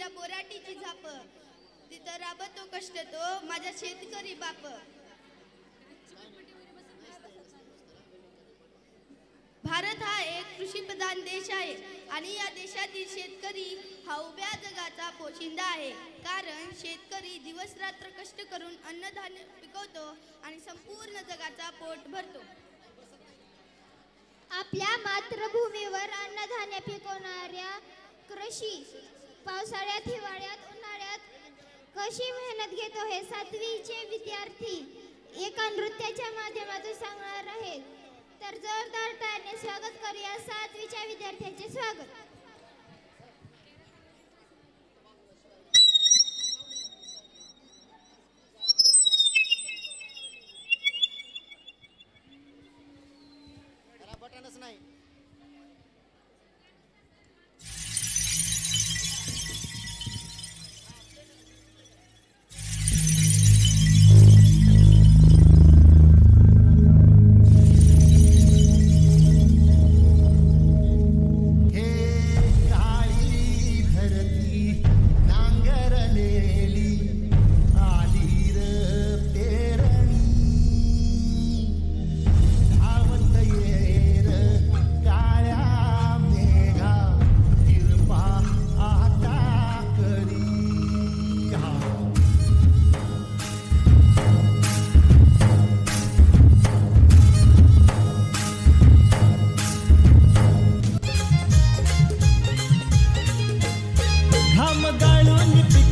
तिला बोराटीची झाप, तिथं राबतो कष्ट तो माझा शेतकरी बाप. भारत हा एक कृषीप्रधान देश आहे आणि या देशातील शेतकरी हा उभ्या जगाचा पोशिंदा आहे. कारण शेतकरी दिवस रात्र कष्ट करून अन्नधान्य पिकवतो आणि संपूर्ण जगाचा पोट भरतो. आपल्या मातृभूमीवर अन्नधान्य पिकवणाऱ्या कृषी पावसाळ्यात, हिवाळ्यात, उन्हाळ्यात कशी मेहनत घेतो हे 7वीचे विद्यार्थी एका नृत्याच्या माध्यमातून सांगणार आहेत. तर जोरदार टाळ्याने स्वागत करूया 7वीच्या विद्यार्थ्यांचे स्वागत. बटनच नाही.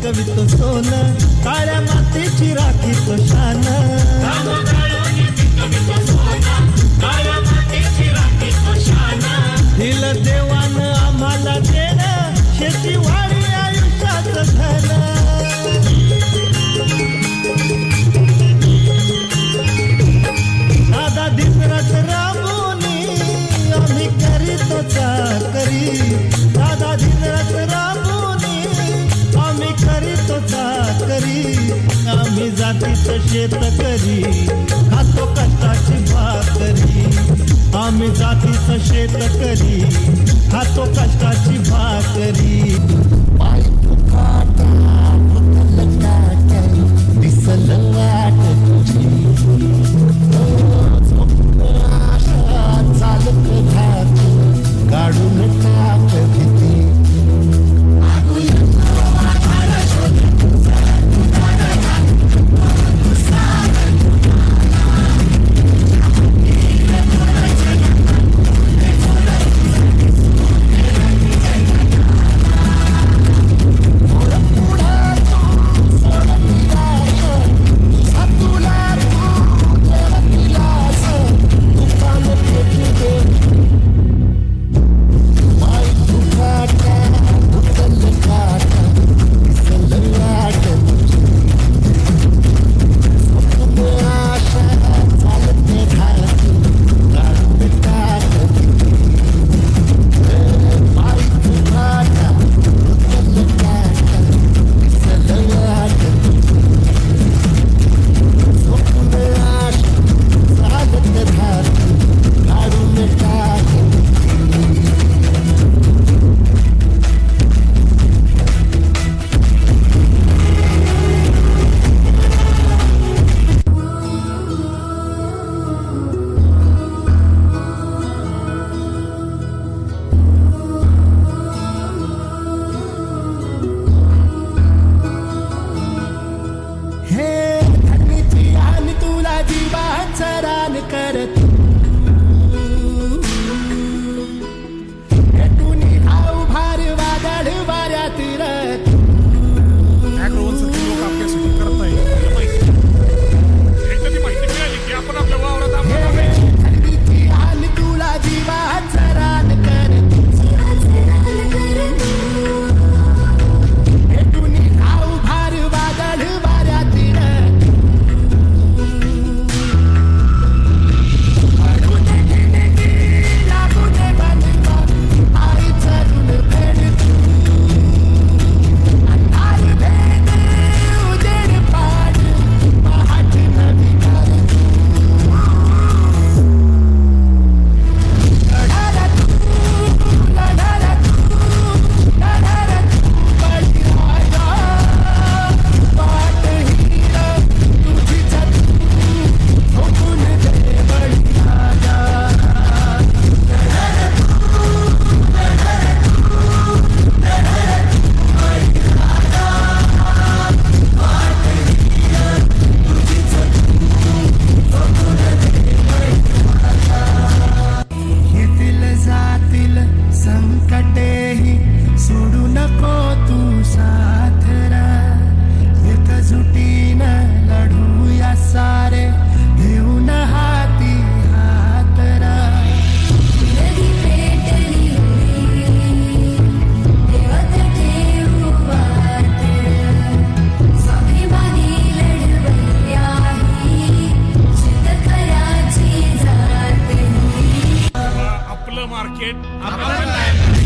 पिकवितो सोन, काळ्या मातीची राखीतो शान. दिलं देवान आम्हाला देणं, शेती वाढी आयुष्याचं धन. दादा दिवस राबूनी आम्ही करीतो चाकरी. दादा दिवस राबूनी आम्ही करीतो चाकरी. आम्ही जातीचं शेतकरी खातो कष्टाची भाकरी. आम्ही जातीचं शेतकरी खातो कष्टाची भाकरी. पाय फुकाटा फुकल काटरी दिसल वाट तुझी. चालत घात काढून टाक भीती. क्रिकेट आपण